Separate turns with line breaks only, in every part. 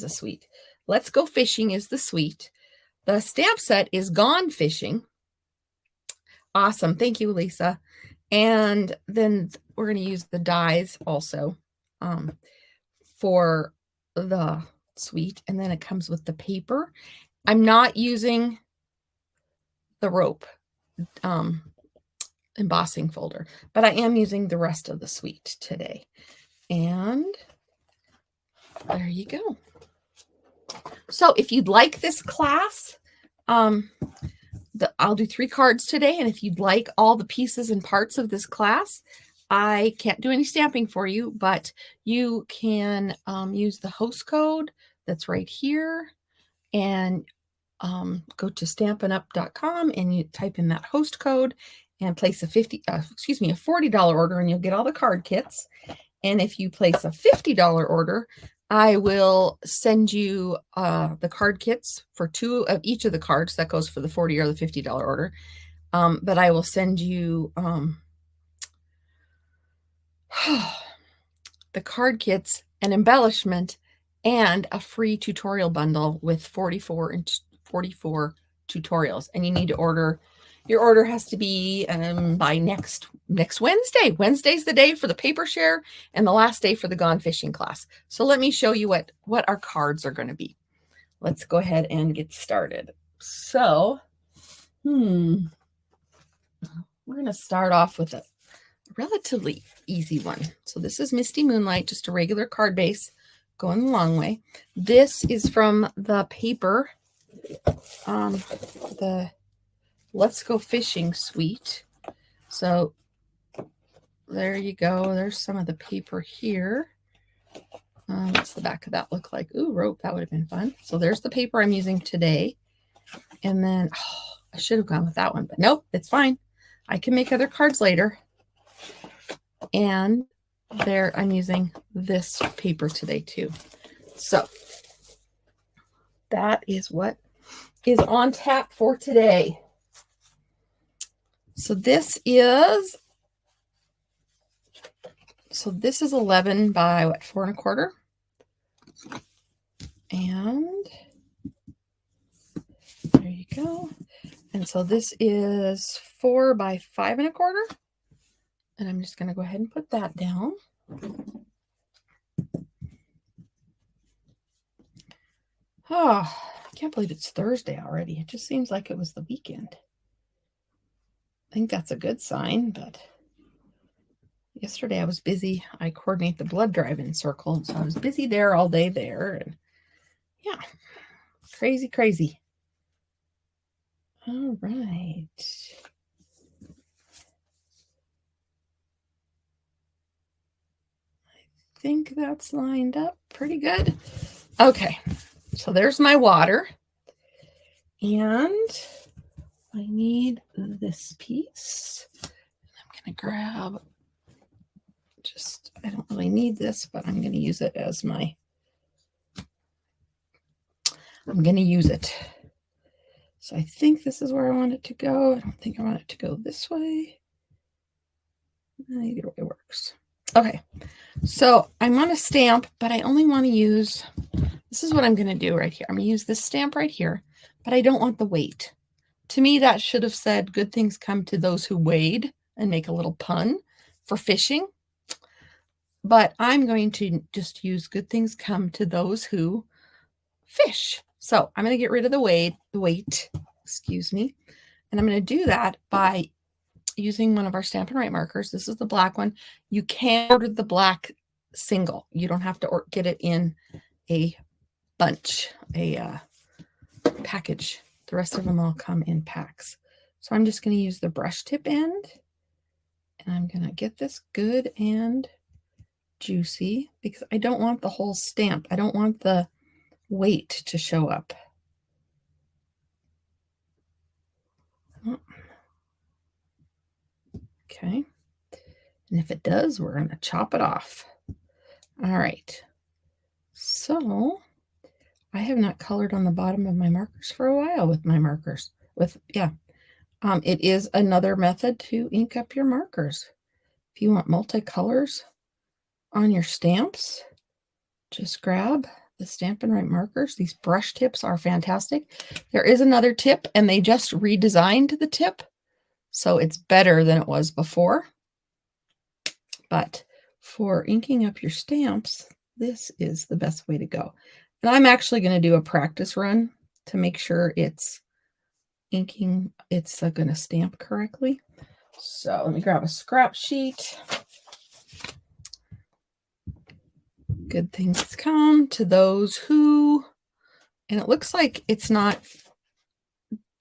the suite. Let's Go Fishing is the suite. The stamp set is Gone Fishing. Awesome. Thank you, Lisa. And then we're going to use the dies also for the suite. And then it comes with the paper. I'm not using the rope embossing folder, but I am using the rest of the suite today. And there you go. So if you'd like this class, I'll do 3 cards today. And if you'd like all the pieces and parts of this class, I can't do any stamping for you, but you can use the host code that's right here and go to stampinup.com and you type in that host code and place a $40 order and you'll get all the card kits. And if you place a $50 order, I will send you the card kits for 2 of each of the cards. That goes for the $40 or the $50 order. But I will send you the card kits, an embellishment, and a free tutorial bundle with 44 tutorials. And you need to order. Your order has to be by next Wednesday. Wednesday's the day for the paper share and the last day for the Gone Fishing class. So let me show you what our cards are going to be. Let's go ahead and get started. So, we're going to start off with a relatively easy one. So this is Misty Moonlight, just a regular card base going a long way. This is from the paper, the Let's Go Fishing suite. So there you go. There's some of the paper here. What's the back of that look like? Ooh, rope. That would have been fun. So there's the paper I'm using today. And then I should have gone with that one, but nope, it's fine. I can make other cards later. And there I'm using this paper today too. So that is what is on tap for today. So this is 11 by what, 4 1/4. And there you go. And so this is 4 by 5 1/4. And I'm just going to go ahead and put that down. Oh, I can't believe it's Thursday already. It just seems like it was the weekend. I think that's a good sign, but yesterday I was busy. I coordinate the blood drive in Circle, so I was busy there all day there. And yeah, crazy. All right. I think that's lined up pretty good. Okay, so there's my water. And I need this piece. I'm going to grab I don't really need this, but I'm going to use it as I'm going to use it. So I think this is where I want it to go. I don't think I want it to go this way. Either way works. Okay, so I'm on a stamp, but I only want to use, this is what I'm going to do right here. I'm going to use this stamp right here, but I don't want the weight. To me, that should have said, good things come to those who wade, and make a little pun for fishing. But I'm going to just use good things come to those who fish. So I'm going to get rid of the weight, excuse me. And I'm going to do that by using one of our Stampin' Write markers. This is the black one. You can order the black single. You don't have to get it in a bunch, a package. The rest of them all come in packs. So I'm just going to use the brush tip end. And I'm going to get this good and juicy because I don't want the whole stamp. I don't want the weight to show up. Okay. And if it does, we're going to chop it off. All right. So I have not colored on the bottom of my markers for a while with my markers. It is another method to ink up your markers. If you want multicolors on your stamps, just grab the Stampin' Write markers. These brush tips are fantastic. There is another tip, and they just redesigned the tip, so it's better than it was before. But for inking up your stamps, this is the best way to go. And I'm actually going to do a practice run to make sure it's inking, it's going to stamp correctly. So let me grab a scrap sheet. Good things come to those who, and it looks like it's not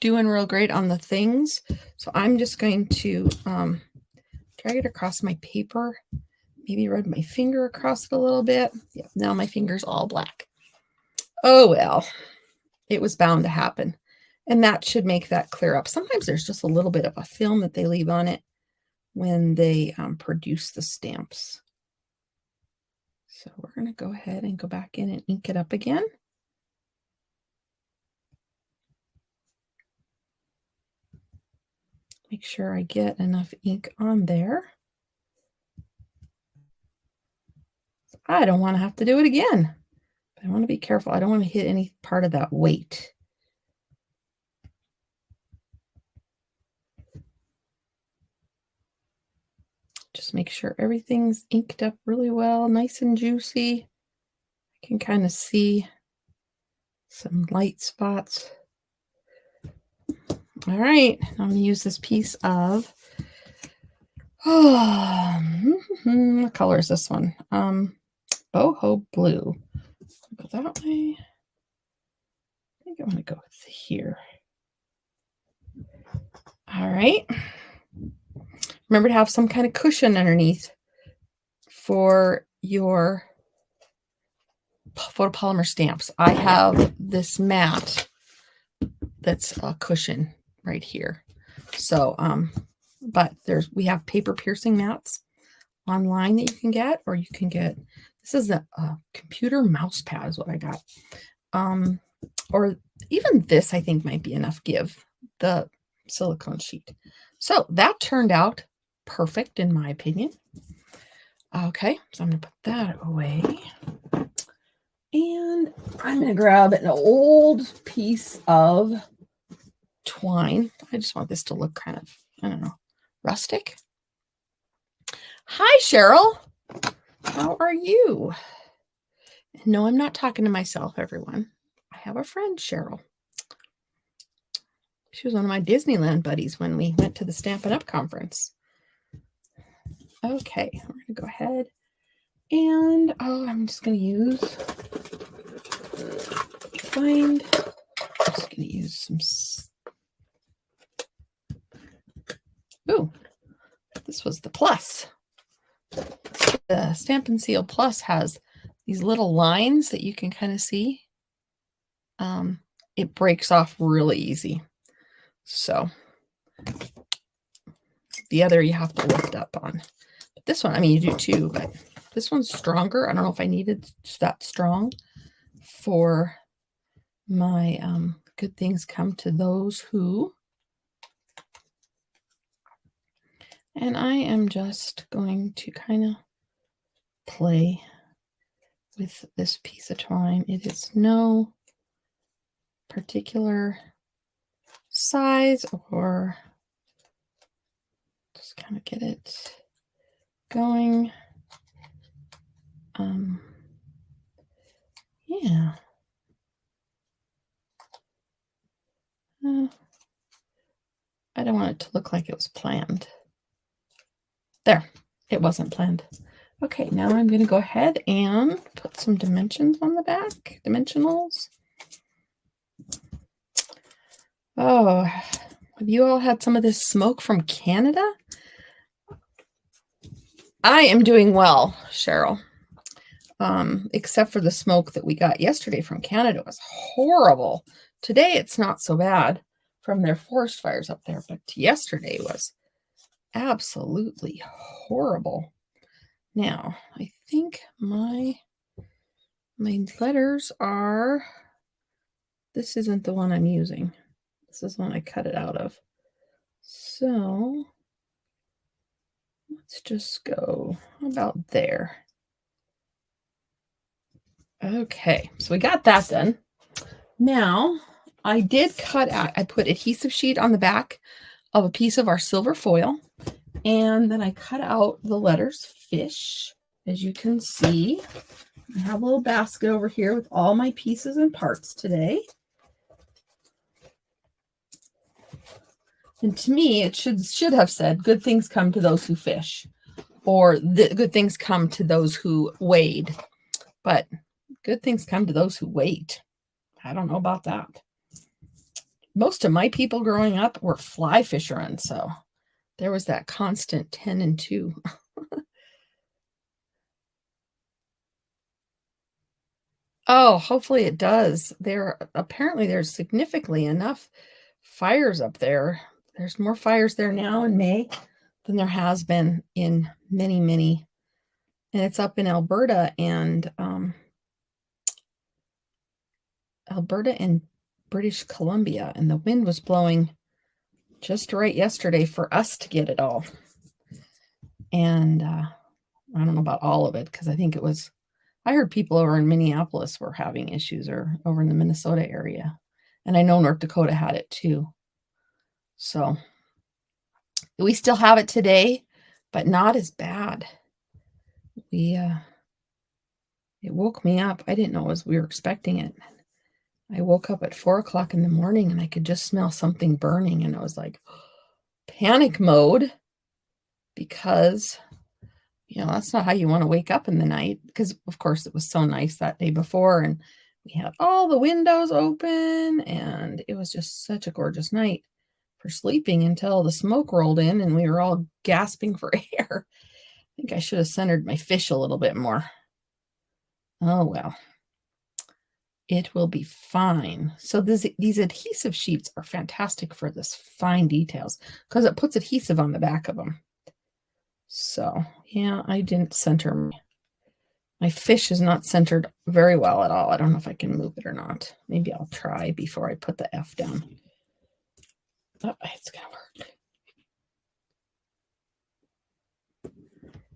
doing real great on the things. So I'm just going to drag it across my paper, maybe rub my finger across it a little bit. Yeah, now my finger's all black. Oh, well, it was bound to happen. And that should make that clear up. Sometimes there's just a little bit of a film that they leave on it when they produce the stamps. So we're going to go ahead and go back in and ink it up again. Make sure I get enough ink on there. I don't want to have to do it again. But I want to be careful. I don't want to hit any part of that weight. Just make sure everything's inked up really well, nice and juicy. I can kind of see some light spots. All right, I'm going to use this piece of, what color is this one? Boho Blue. Go that way. I think I'm going to go with here. All right. Remember to have some kind of cushion underneath for your photopolymer stamps. I have this mat that's a cushion right here. So, but we have paper piercing mats online that you can get, or you can get, this is a computer mouse pad is what I got. Or even this, I think might be enough give, the silicone sheet. So that turned out perfect in my opinion. Okay, so I'm going to put that away. And I'm going to grab an old piece of twine. I just want this to look kind of, I don't know, rustic. Hi, Cheryl. How are you? No, I'm not talking to myself, everyone. I have a friend, Cheryl. She was one of my Disneyland buddies when we went to the Stampin' Up conference. Okay, we're going to go ahead and, I'm just going to use, I'm just going to use some, ooh, this was the Plus. The Stampin' Seal Plus has these little lines that you can kind of see. It breaks off really easy. So the other you have to lift up on. But this one, I mean, you do too, but this one's stronger. I don't know if I needed that strong for my good things come to those who. And I am just going to kind of play with this piece of twine. It is no particular size, or just kind of get it going. Yeah. I don't want it to look like it was planned. There, it wasn't planned. Okay, now I'm going to go ahead and put some dimensions on the back, dimensionals. Oh, have you all had some of this smoke from Canada? I am doing well, Cheryl. Except for the smoke that we got yesterday from Canada. It was horrible. Today it's not so bad from their forest fires up there, but yesterday was absolutely horrible. Now, I think my letters are, this isn't the one I'm using. This is one I cut it out of. So let's just go about there. Okay, so we got that done. Now, I did cut out, I put adhesive sheet on the back of a piece of our silver foil, and then I cut out the letters fish. As you can see, I have a little basket over here with all my pieces and parts today. And to me, it should have said, good things come to those who fish, or the good things come to those who wade. But good things come to those who wait. I don't know about that. Most of my people growing up were fly fishermen, so there was that constant 10 and 2. Oh, hopefully it does. Apparently there's significantly enough fires up there. There's more fires there now in May than there has been in many, many. And it's up in Alberta and British Columbia, and the wind was blowing just right yesterday for us to get it all. And I don't know about all of it, because I heard people over in Minneapolis were having issues, or over in the Minnesota area. And I know North Dakota had it too. So we still have it today, but not as bad. It woke me up. I didn't know we were expecting it. I woke up at 4 o'clock in the morning and I could just smell something burning. And I was like, panic mode, because, that's not how you want to wake up in the night. Because, of course, it was so nice that day before. And we had all the windows open. And it was just such a gorgeous night for sleeping until the smoke rolled in and we were all gasping for air. I think I should have centered my fish a little bit more. Oh, well. It will be fine. So these adhesive sheets are fantastic for this fine details, because it puts adhesive on the back of them. So, yeah, I didn't center my fish is not centered very well at all. I don't know if I can move it or not. Maybe I'll try before I put the F down. Oh, it's going to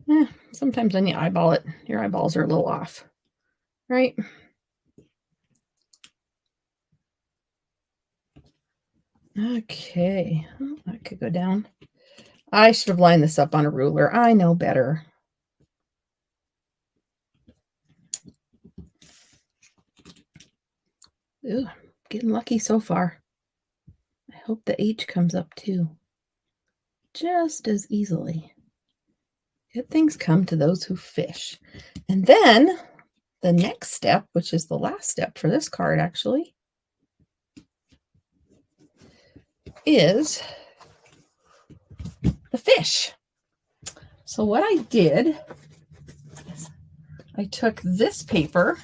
work. Sometimes when you eyeball it, your eyeballs are a little off, right? Okay, that could go down. I should have lined this up on a ruler. I know better. Ooh, getting lucky so far. I hope the H comes up too, just as easily. Good things come to those who fish. And then the next step, which is the last step for this card actually, is the fish. So what I did is I took this paper,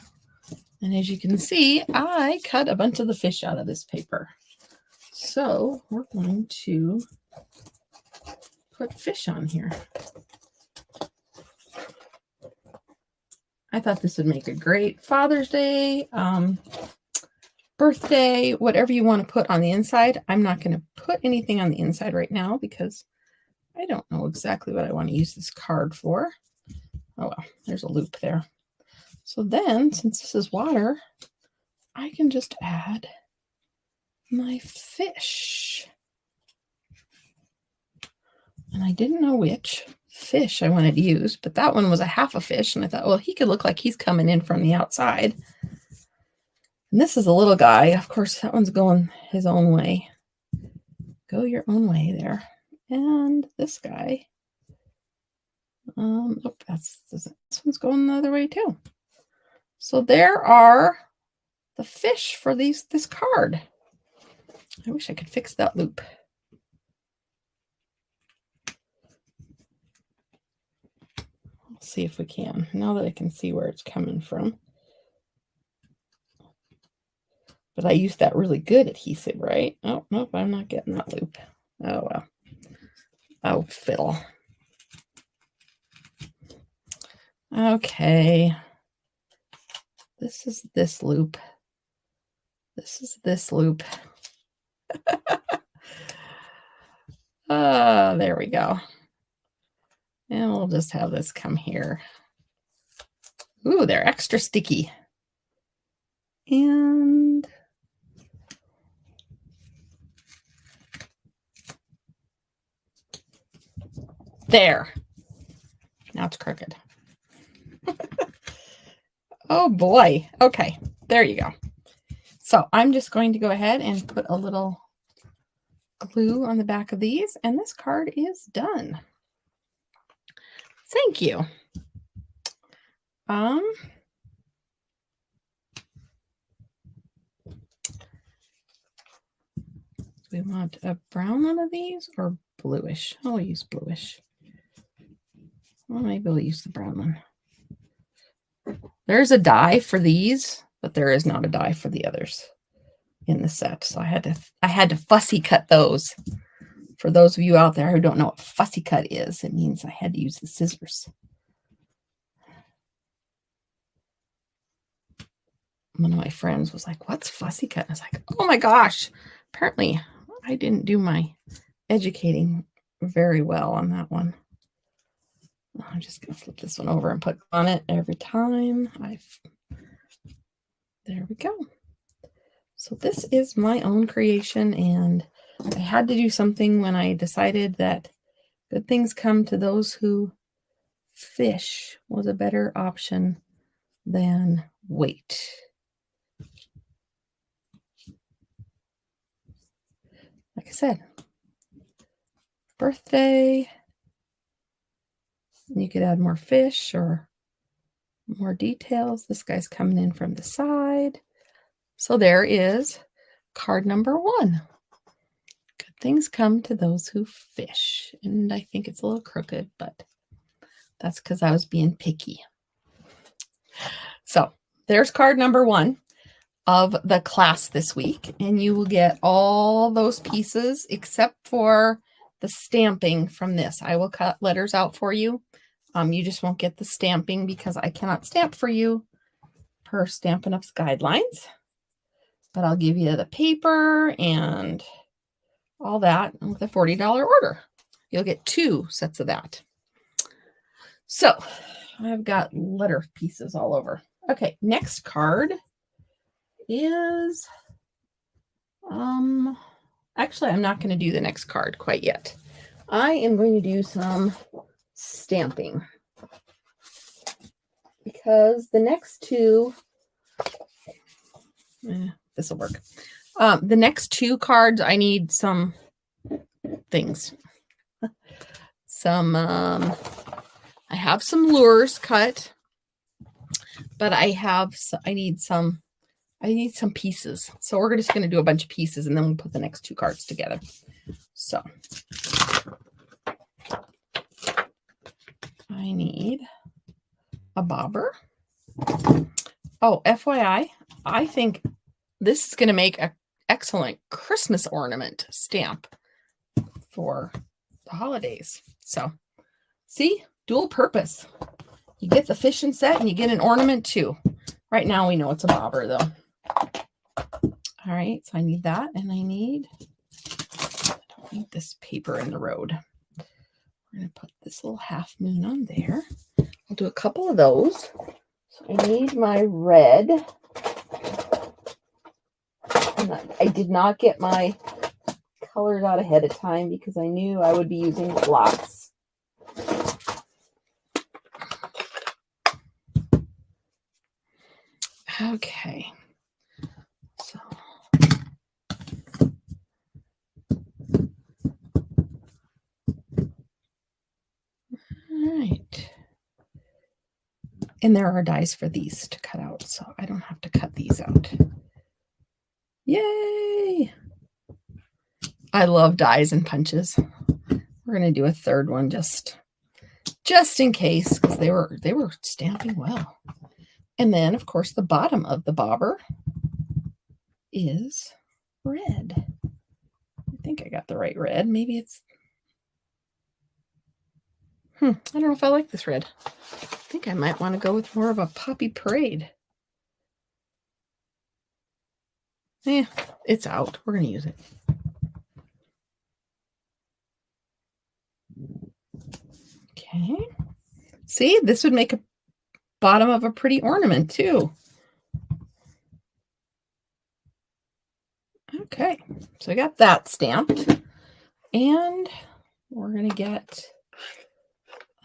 and as you can see, I cut a bunch of the fish out of this paper. So we're going to put fish on here. I thought this would make a great Father's Day, birthday, whatever you want to put on the inside. I'm not going to put anything on the inside right now because I don't know exactly what I want to use this card for. Oh, well, there's a loop there. So then, since this is water, I can just add my fish. And I didn't know which fish I wanted to use, but that one was a half a fish. And I thought, well, he could look like he's coming in from the outside. And this is a little guy. Of course, that one's going his own way. Go your own way there. And this guy, this one's going the other way too. So there are the fish for this card. I wish I could fix that loop. Let's see if we can, now that I can see where it's coming from. But I used that really good adhesive, right? Oh, nope, I'm not getting that loop. Oh, well. Oh, fiddle. Okay. This is this loop. This is this loop. There we go. And we'll just have this come here. Ooh, they're extra sticky. And there. Now it's crooked. Oh boy. Okay, there you go. So I'm just going to go ahead and put a little glue on the back of these, and this card is done. Thank you. We want a brown one of these or bluish? I'll use bluish. Well, maybe we'll use the brown one. There's a die for these, but there is not a die for the others in the set. So I had to fussy cut those. For those of you out there who don't know what fussy cut is, it means I had to use the scissors. One of my friends was like, "What's fussy cut?" And I was like, "Oh my gosh, apparently I didn't do my educating very well on that one." I'm just going to flip this one over and put on it every time. There we go. So this is my own creation, and I had to do something when I decided that good things come to those who fish was a better option than wait. Like I said, birthday, you could add more fish or more details. This guy's coming in from the side. So there is card number 1. Good things come to those who fish. And I think it's a little crooked, but that's because I was being picky. So there's card number 1 of the class this week. And you will get all those pieces except for the stamping from this. I will cut letters out for you. You just won't get the stamping because I cannot stamp for you per Stampin' Up's guidelines. But I'll give you the paper and all that with a $40 order. You'll get 2 sets of that. So I've got letter pieces all over. Okay, next card is, actually, I'm not going to do the next card quite yet. I am going to do some stamping because the next 2, this will work. The next 2 cards, I need some things. I have some lures cut, but I need some pieces. So we're just going to do a bunch of pieces and then we'll put the next 2 cards together. So I need a bobber. Oh, FYI, I think this is going to make an excellent Christmas ornament stamp for the holidays. So see, dual purpose. You get the fishing set and you get an ornament too. Right now we know it's a bobber though. All right, so I need that, and I don't need this paper in the road. We're going to put this little half moon on there. I'll do a couple of those. So I need my red. I did not get my colors out ahead of time because I knew I would be using lots. Okay. So all right. And there are dies for these to cut out, so I don't have to cut these out. Yay! I love dies and punches. We're going to do a third one just in case, because they were stamping well. And then, of course, the bottom of the bobber is red. I think I got the right red. Maybe it's... I don't know if I like this red. I think I might want to go with more of a Poppy Parade. Yeah, it's out. We're going to use it. Okay. See, this would make a bottom of a pretty ornament too. Okay, so I got that stamped, and we're gonna get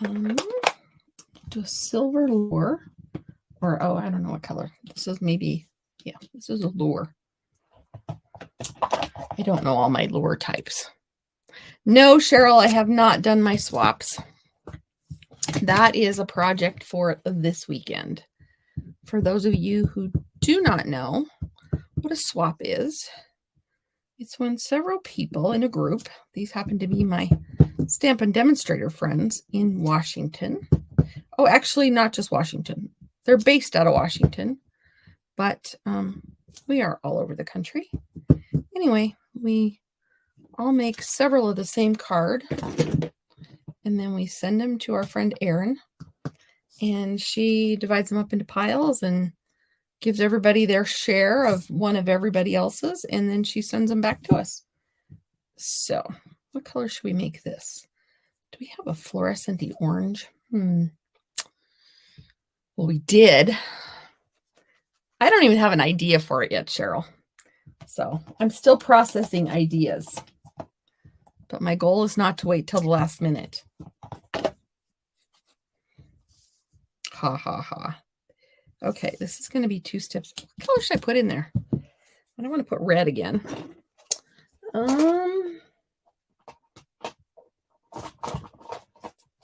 do a silver lure, or oh, I don't know what color. This is maybe, yeah, this is a lure. I don't know all my lure types. No, Cheryl, I have not done my swaps. That is a project for this weekend. For those of you who do not know what a swap is, it's when several people in a group, these happen to be my Stampin' Demonstrator friends in Washington. Oh, actually, not just Washington. They're based out of Washington, but we are all over the country. Anyway, we all make several of the same card, and then we send them to our friend Erin, and she divides them up into piles and gives everybody their share of one of everybody else's, and then she sends them back to us. So, what color should we make this? Do we have a fluorescent-y orange? Well, we did. I don't even have an idea for it yet, Cheryl. So, I'm still processing ideas. But my goal is not to wait till the last minute. Ha, ha, ha. Okay, this is going to be 2 steps. What color should I put in there? I don't want to put red again.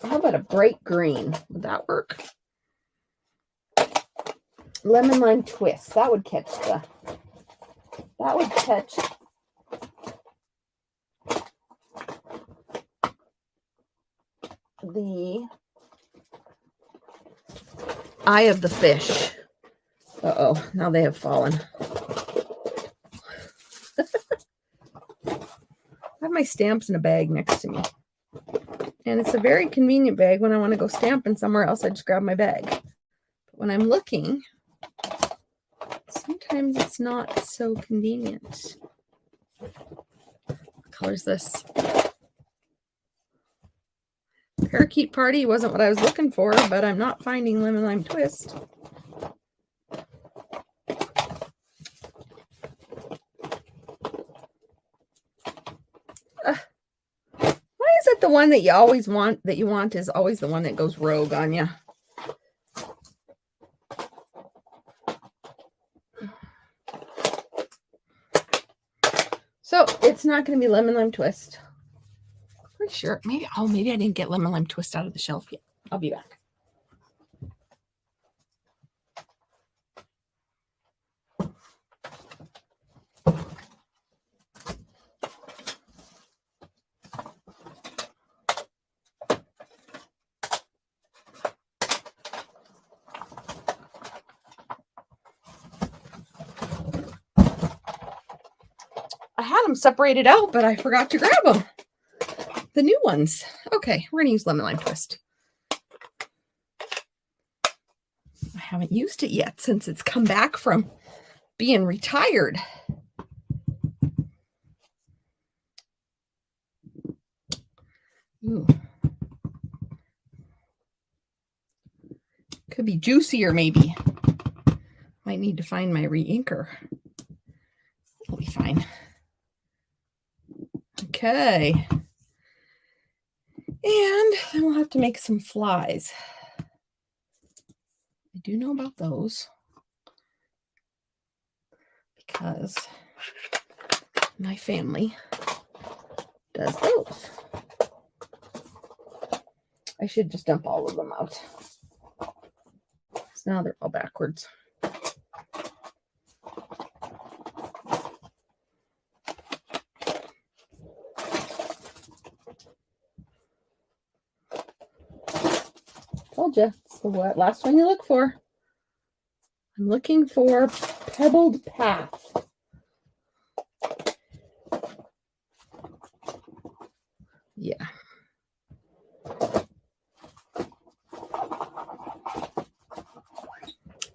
How about a bright green? Would that work? Lemon lime twist. That would catch the. That would catch. The eye of the fish. Uh-oh, now they have fallen. I have my stamps in a bag next to me. And it's a very convenient bag when I want to go stamping somewhere else. I just grab my bag. But when I'm looking, sometimes it's not so convenient. What color is this? Parakeet Party wasn't what I was looking for, but I'm not finding Lemon Lime Twist. Why is it the one that you always want, that you want is always the one that goes rogue on you? So it's not going to be Lemon Lime Twist. Pretty sure. Maybe I didn't get Lemon Lime Twist out of the shelf yet. I'll be back. I had them separated out, but I forgot to grab them. The new ones. Okay, we're going to use Lemon Lime Twist. I haven't used it yet since it's come back from being retired. Ooh. Could be juicier, maybe. Might need to find my re-inker. It'll be fine. Okay. And then we'll have to make some flies. I do know about those because my family does those. I should just dump all of them out. So now they're all backwards. Told you, it's the last one you look for. I'm looking for pebbled path. Yeah.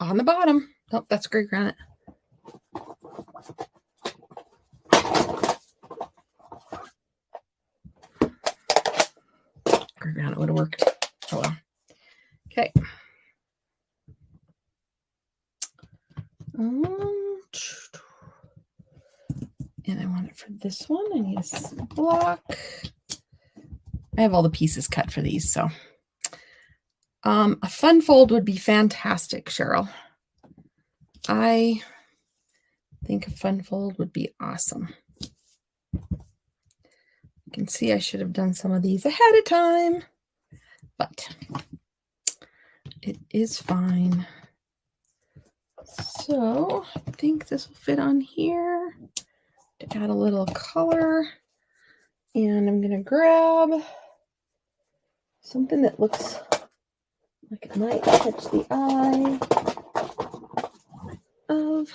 On the bottom. Oh, that's gray granite. Gray granite would have worked. Oh well. Okay. And I want it for this one. I need a block. I have all the pieces cut for these, so. A fun fold would be fantastic, Cheryl. I think a fun fold would be awesome. You can see I should have done some of these ahead of time, but it is fine. So I think this will fit on here to add a little color. And I'm going to grab something that looks like it might catch the eye of.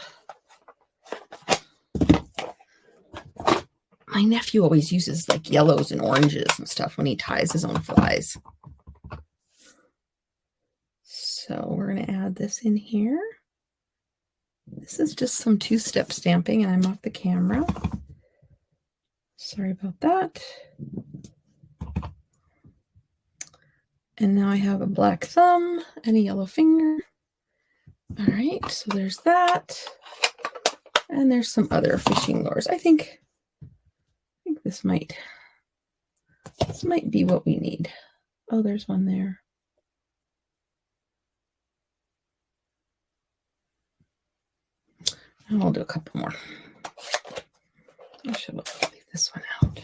My nephew always uses like yellows and oranges and stuff when he ties his own flies. So we're going to add this in here. This is just some two-step stamping, and I'm off the camera. Sorry about that. And now I have a black thumb and a yellow finger. All right, so there's that. And there's some other fishing lures. I think this might be what we need. Oh, there's one there. And I'll do a couple more. I should leave this one out.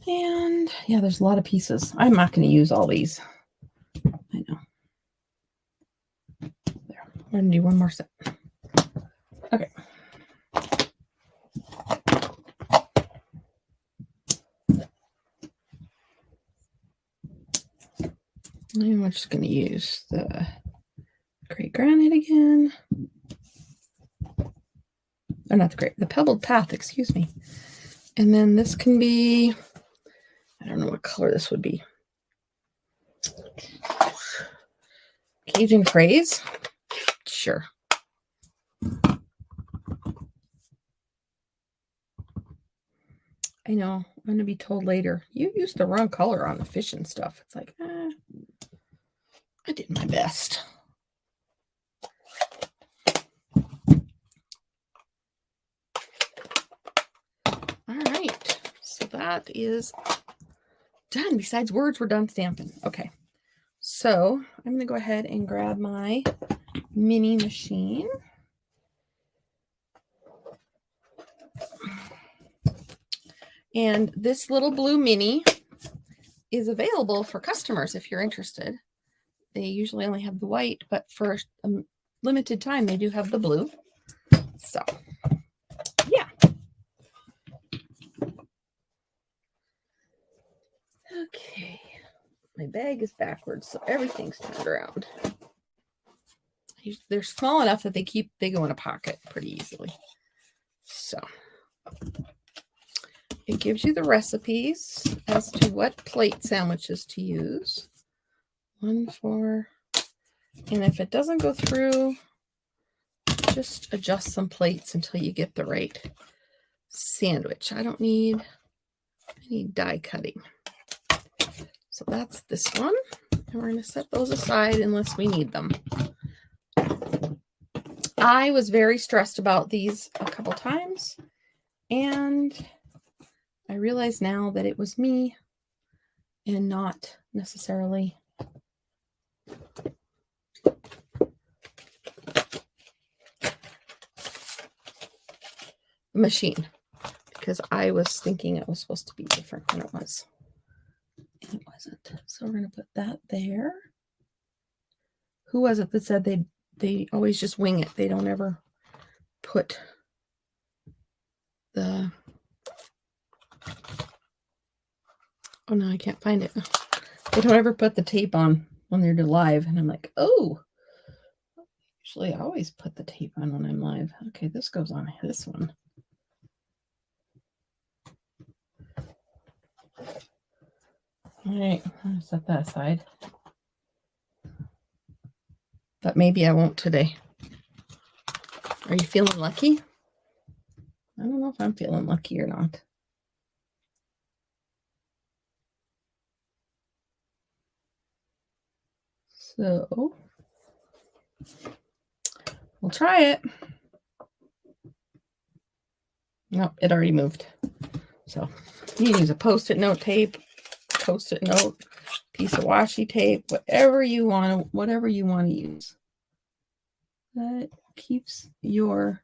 And yeah, there's a lot of pieces. I'm not going to use all these. I know. There. We're going to do one more set. Okay. And we're just going to use the gray granite again. Or not the pebbled path, excuse me. And then this can be, I don't know what color this would be. Cajun Craze? Sure. I know. I'm going to be told later, you used the wrong color on the fish and stuff. It's like, I did my best. All right. So that is done. Besides words, we're done stamping. Okay. So I'm going to go ahead and grab my mini machine. And this little blue mini is available for customers if you're interested. They usually only have the white, but for a limited time, they do have the blue. So, yeah. Okay. My bag is backwards, so everything's turned around. They're small enough that they go in a pocket pretty easily. So, it gives you the recipes as to what plate sandwiches to use. 1, 4, and if it doesn't go through, just adjust some plates until you get the right sandwich. I need die cutting. So that's this one. And we're going to set those aside unless we need them. I was very stressed about these a couple times, and I realize now that it was me and not necessarily the machine, because I was thinking it was supposed to be different than it was. And it wasn't. So we're going to put that there. Who was it that said they always just wing it? They don't ever put the... Oh, no, I can't find it. They don't ever put the tape on when they're live. And I'm like, oh, usually I always put the tape on when I'm live. Okay, this goes on this one. All right, I'll set that aside. But maybe I won't today. Are you feeling lucky? I don't know if I'm feeling lucky or not. So we'll try it. No, it already moved. So you can use a Post-it note tape, Post-it note, piece of washi tape, whatever you want to use. That keeps your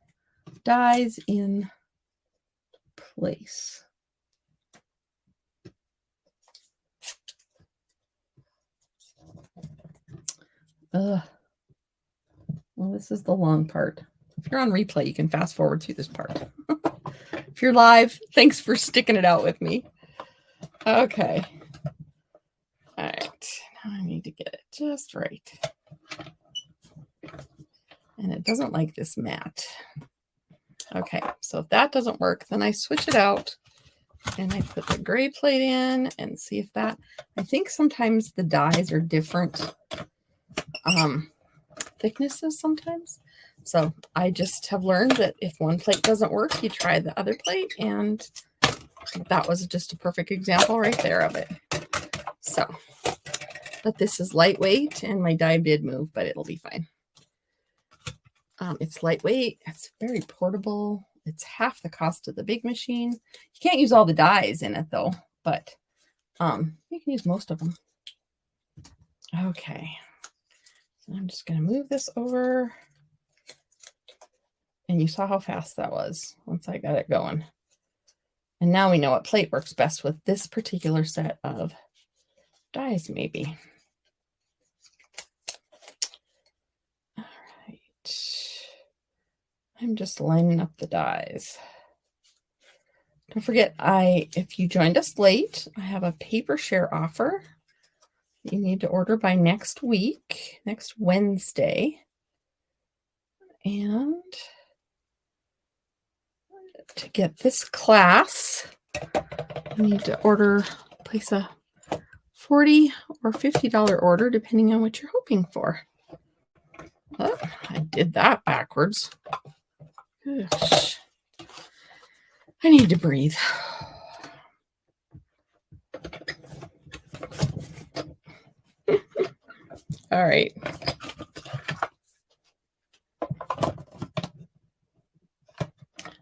dies in place. Well, this is the long part. If you're on replay, you can fast forward through this part. If you're live, thanks for sticking it out with me. Okay. All right. Now I need to get it just right. And it doesn't like this mat. Okay, so if that doesn't work, then I switch it out and I put the gray plate in and see if that, I think sometimes the dies are different thicknesses sometimes. So I just have learned that if one plate doesn't work, you try the other plate, and that was just a perfect example right there of it. So, but this is lightweight and my die did move, but it'll be fine. It's lightweight. It's very portable. It's half the cost of the big machine. You can't use all the dies in it though, but you can use most of them. Okay. So I'm just going to move this over. And you saw how fast that was once I got it going. And now we know what plate works best with this particular set of dies, maybe. All right. I'm just lining up the dies. Don't forget, if you joined us late, I have a paper share offer. You need to order by next week, next Wednesday. And to get this class, you need to place a $40 or $50 order, depending on what you're hoping for. Oh, I did that backwards. Gosh. I need to breathe. All right.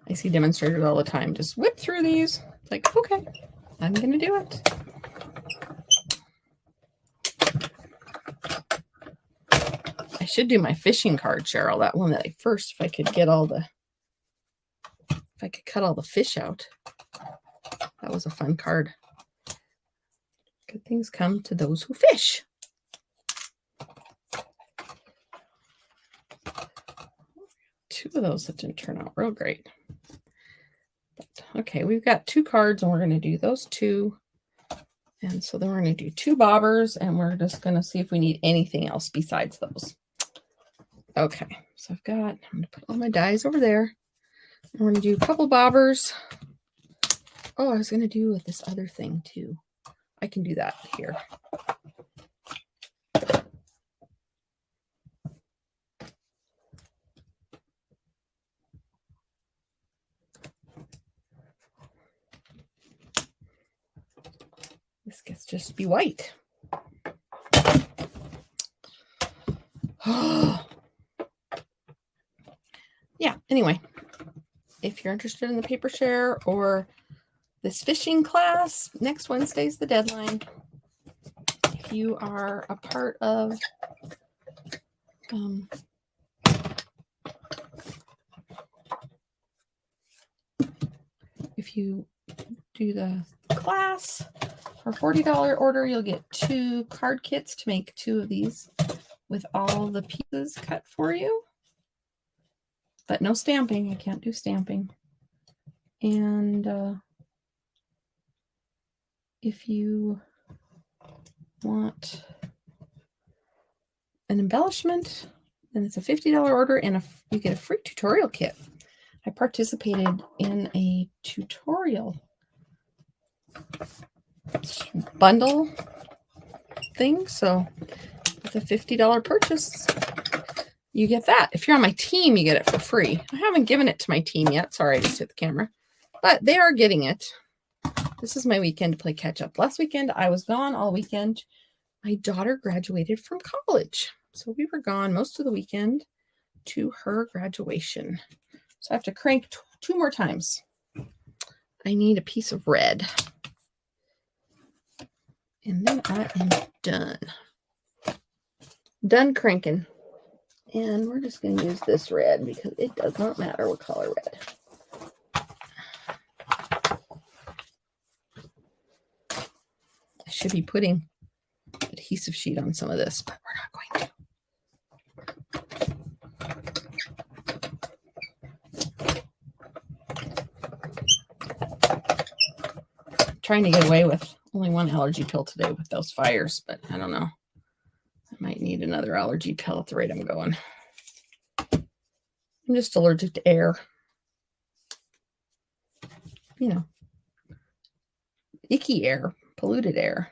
I see demonstrators all the time. Just whip through these. It's like, okay, I'm going to do it. I should do my fishing card, Cheryl. That one that if I could get if I could cut all the fish out. That was a fun card. Good things come to those who fish. Two of those that didn't turn out real great. But, okay, we've got 2 cards and we're going to do those 2. And so then we're going to do 2 bobbers and we're just going to see if we need anything else besides those. Okay, so I'm going to put all my dies over there. And we're going to do a couple bobbers. Oh, I was going to do with this other thing too. I can do that here. This gets just to be white. Yeah, anyway, if you're interested in the paper share or this fishing class, next Wednesday's the deadline. If you are a part of if you do the class for $40 order, you'll get 2 card kits to make 2 of these with all the pieces cut for you. But no stamping. I can't do stamping. And if you want an embellishment, then it's a $50 order and you get a free tutorial kit. I participated in a tutorial bundle thing. So with a $50 purchase, you get that. If you're on my team, you get it for free. I haven't given it to my team yet. Sorry, I just hit the camera. But they are getting it. This is my weekend to play catch up. Last weekend, I was gone all weekend. My daughter graduated from college. So we were gone most of the weekend to her graduation. So I have to crank 2 more times. I need a piece of red. And then I am done. Done cranking. And we're just going to use this red because it does not matter what color red. I should be putting adhesive sheet on some of this, but we're not going to. Trying to get away with only one allergy pill today with those fires, but I don't know. I might need another allergy pill at the rate I'm going. I'm just allergic to air. You know, icky air, polluted air.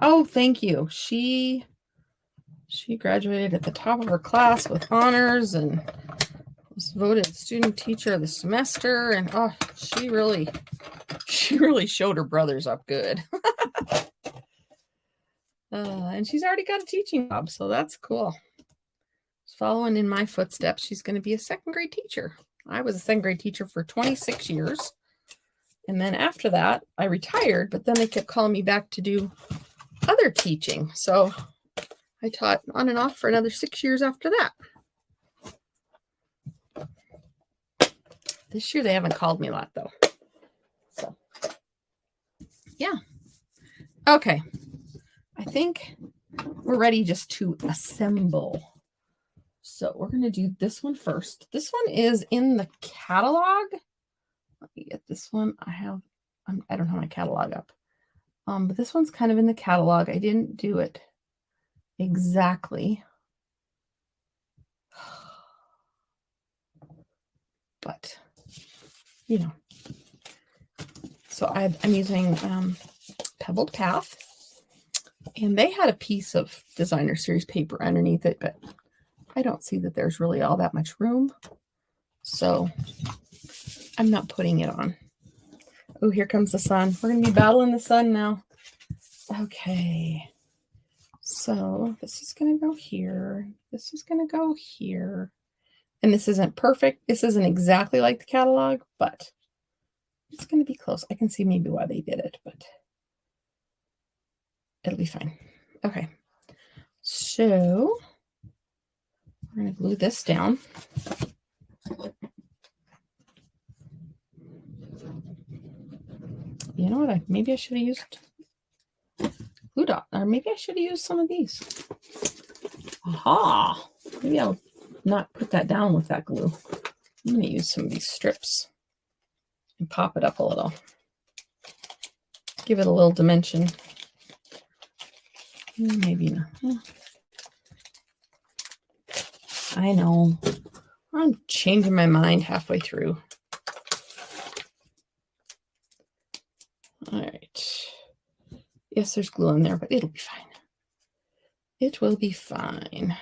Oh, thank you. She graduated at the top of her class with honors and was voted student teacher of the semester. And oh, she really showed her brothers up good. And she's already got a teaching job, so that's cool. She's following in my footsteps. She's going to be a second grade teacher. I was a second grade teacher for 26 years. And then after that, I retired, but then they kept calling me back to do other teaching. So I taught on and off for another 6 years after that. This year they haven't called me a lot though. So yeah. Okay. I think we're ready just to assemble. So we're going to do this one first. This one is in the catalog. Let me get this one. I don't have my catalog up. But this one's kind of in the catalog. I didn't do it exactly. But, you know. So I'm using Pebbled Path. And they had a piece of designer series paper underneath it, but I don't see that there's really all that much room. So I'm not putting it on. Oh, here comes the sun. We're going to be battling the sun now. Okay. So this is going to go here. This is going to go here. And this isn't perfect. This isn't exactly like the catalog, but it's going to be close. I can see maybe why they did it, but it'll be fine. Okay. So we're going to glue this down. You know what? Maybe I should have used glue dot, or maybe I should have used some of these. Aha! Maybe I'll not put that down with that glue. I'm going to use some of these strips and pop it up a little. Give it a little dimension. Maybe not. I know. I'm changing my mind halfway through. All right. Yes, there's glue in there, but it'll be fine. It will be fine.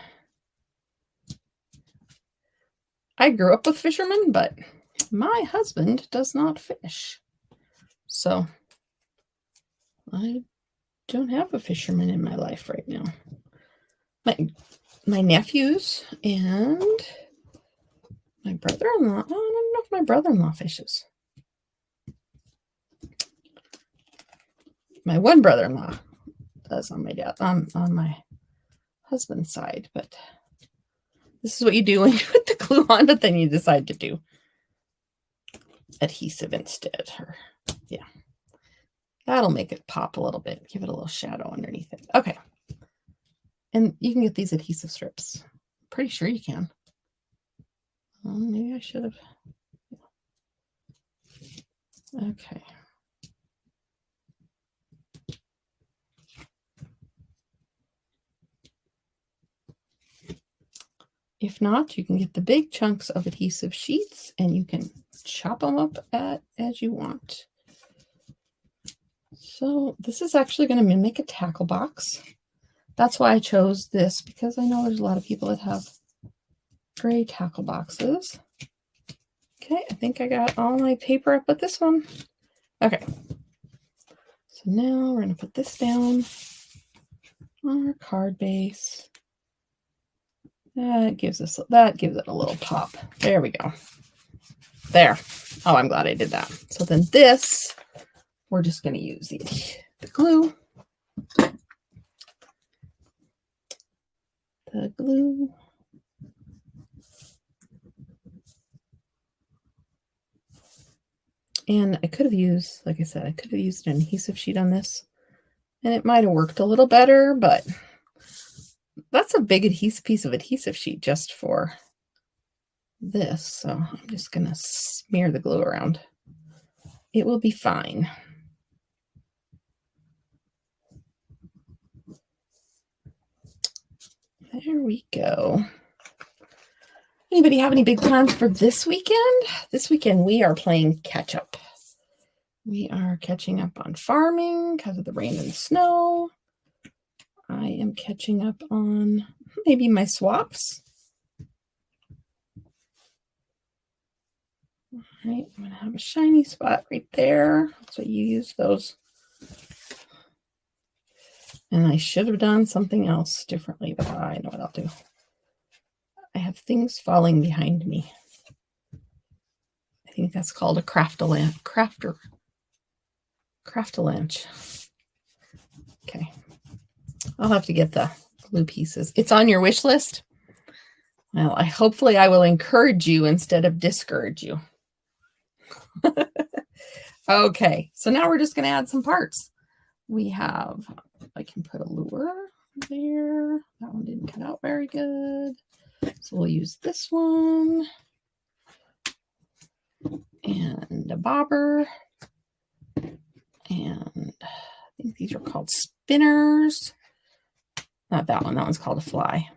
I grew up with fishermen, but my husband does not fish. So I don't have a fisherman in my life right now. My nephews and my brother-in-law. I don't know if my brother-in-law fishes. My one brother-in-law does on my dad, on my husband's side, but this is what you do when you put the glue on, but then you decide to do adhesive instead. Or yeah, that'll make it pop a little bit. Give it a little shadow underneath it. Okay, and you can get these adhesive strips. Pretty sure you can. Maybe I should have. Okay. If not, you can get the big chunks of adhesive sheets and you can chop them up as you want. So this is actually going to mimic a tackle box. That's why I chose this, because I know there's a lot of people that have gray tackle boxes. Okay, I think I got all my paper up with this one. Okay. So now we're going to put this down on our card base. That gives it a little pop. There we go. There. Oh, I'm glad I did that. So then this, we're just going to use the glue. The glue. And I could have used, like I said, I could have used an adhesive sheet on this. And it might have worked a little better, but that's a big piece of adhesive sheet just for this. So I'm just going to smear the glue around. It will be fine. There we go. Anybody have any big plans for this weekend? This weekend we are playing catch up. We are catching up on farming because of the rain and the snow. I am catching up on maybe my swaps. All right, I'm going to have a shiny spot right there. So you use those. And I should have done something else differently, but I know what I'll do. I have things falling behind me. I think that's called a craft-a-lanch. Okay. I'll have to get the glue pieces. It's on your wish list. Well, hopefully I will encourage you instead of discourage you. Okay, so now we're just going to add some parts. We have, I can put a lure there. That one didn't cut out very good. So we'll use this one. And a bobber. And I think these are called spinners. Not that one. That one's called a fly.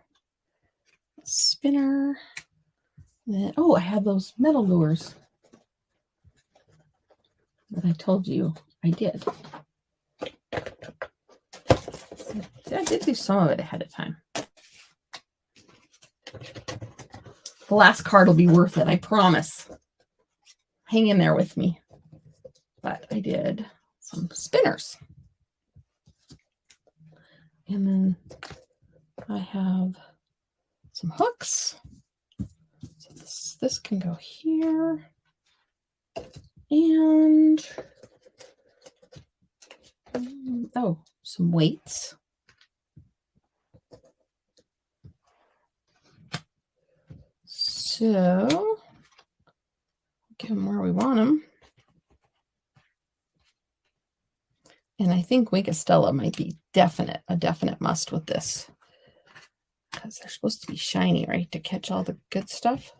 Spinner. Then, oh, I have those metal lures that I told you I did. I did do some of it ahead of time. The last card will be worth it, I promise. Hang in there with me. But I did some spinners. And then I have some hooks. So this can go here. And oh, some weights. So get them where we want them. And I think Wink of Stella might be a definite must with this. Because they're supposed to be shiny, right? To catch all the good stuff.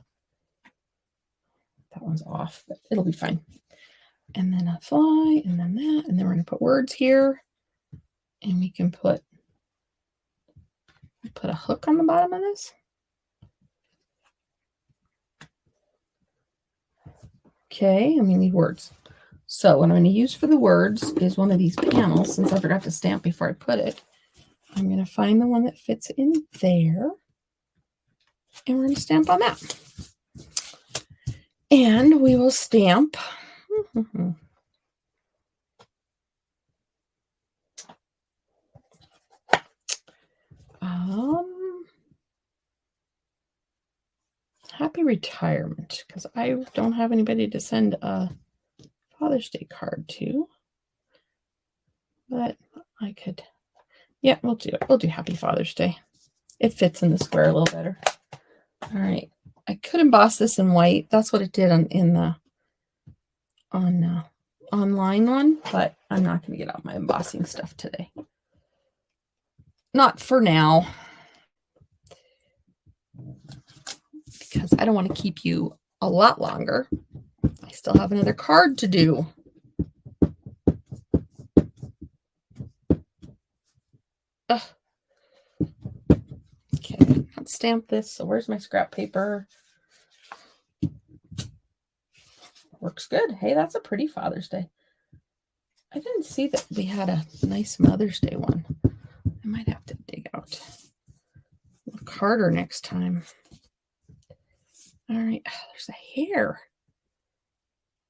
That one's off, but it'll be fine. And then a fly, and then that. And then we're going to put words here. And we can put a hook on the bottom of this. Okay, and we need words. So what I'm going to use for the words is one of these panels. Since I forgot to stamp before I put it, I'm going to find the one that fits in there. And we're going to stamp on that. And we will stamp. Happy retirement, because I don't have anybody to send a Father's Day card to. But I could, yeah, we'll do it. We'll do Happy Father's Day. It fits in the square a little better. All right. I could emboss this in white. That's what it did in the online one, but I'm not going to get out my embossing stuff today. Not for now. Because I don't want to keep you a lot longer. I still have another card to do. Ugh. Okay, let's stamp this. So where's my scrap paper? Works good. Hey, that's a pretty Father's Day. I didn't see that we had a nice Mother's Day one. I might have to dig out. Look harder next time. All right, there's a hair.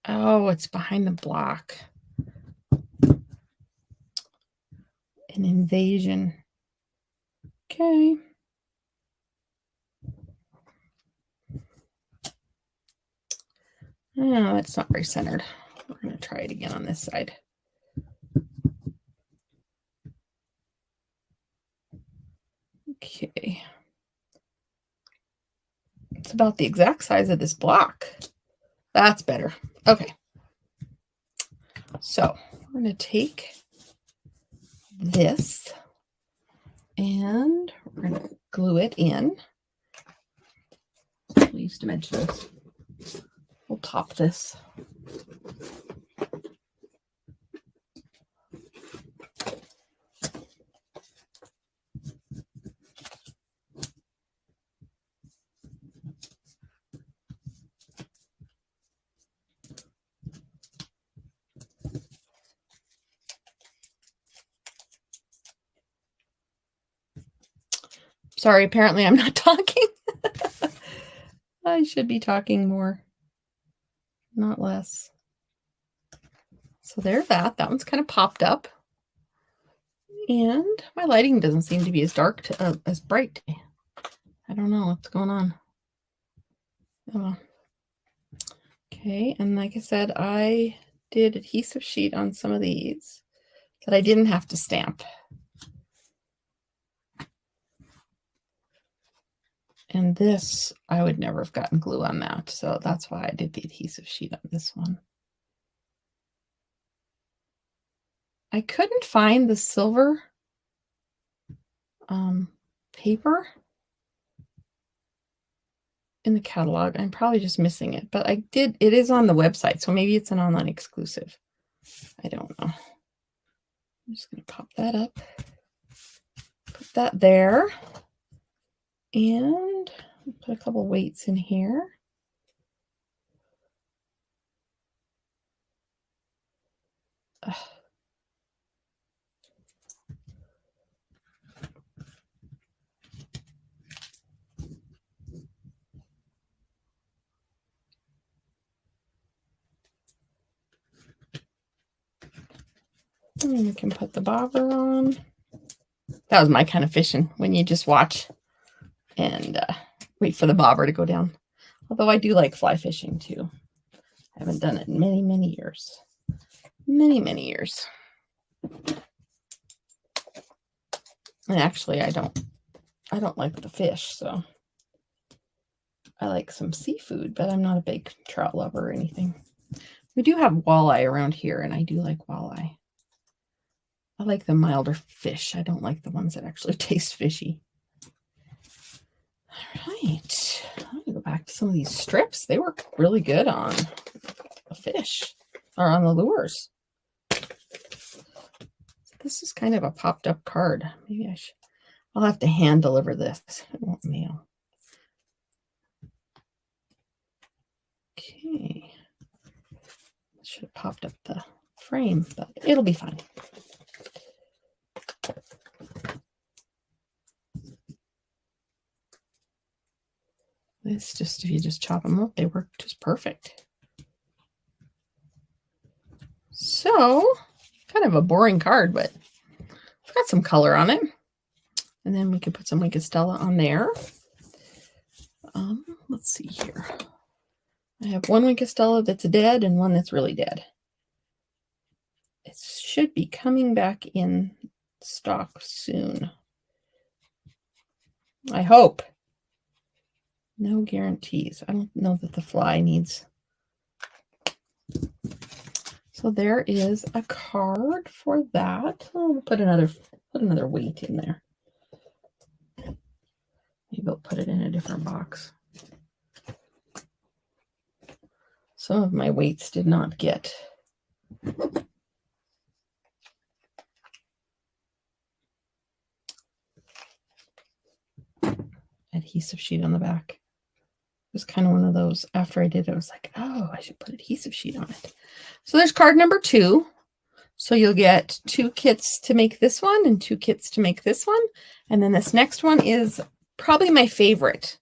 Oh, it's behind the block. An invasion. Okay. Oh, that's not very centered. We're going to try it again on this side. Okay. It's about the exact size of this block. That's better. Okay. So we're going to take this and we're going to glue it in. We use dimensions. We'll top this. Sorry, apparently I'm not talking. I should be talking more, not less. So there's that. That one's kind of popped up. And my lighting doesn't seem to be as dark, as bright. I don't know what's going on. Oh. Okay, and like I said, I did adhesive sheet on some of these that I didn't have to stamp. And this, I would never have gotten glue on that. So that's why I did the adhesive sheet on this one. I couldn't find the silver paper in the catalog. I'm probably just missing it, but it is on the website. So maybe it's an online exclusive. I don't know. I'm just going to pop that up, put that there. And put a couple weights in here. And you can put the bobber on. That was my kind of fishing, when you just watch and wait for the bobber to go down. Although I do like fly fishing too. I haven't done it in many, many years. Many, many years. And actually, I don't like the fish, so I like some seafood, but I'm not a big trout lover or anything. We do have walleye around here, and I do like walleye. I like the milder fish. I don't like the ones that actually taste fishy. All right. I'm going to go back to some of these strips. They work really good on the fish, or on the lures. This is kind of a popped up card. Maybe I'll have to hand deliver this. It won't mail. Okay. Should have popped up the frame, but it'll be fine. It's just, if you just chop them up, they work just perfect. So, kind of a boring card, but it's got some color on it. And then we could put some Wink of Stella on there. Let's see here. I have one Wink of Stella that's dead and one that's really dead. It should be coming back in stock soon. I hope. No guarantees. I don't know that the fly needs. So there is a card for that. I'll put another weight in there. Maybe I'll put it in a different box. Some of my weights did not get adhesive sheet on the back. It was kind of one of those, after I did it, I was like, oh, I should put adhesive sheet on it. So there's card number 2. So you'll get 2 kits to make this one and 2 kits to make this one. And then this next one is probably my favorite.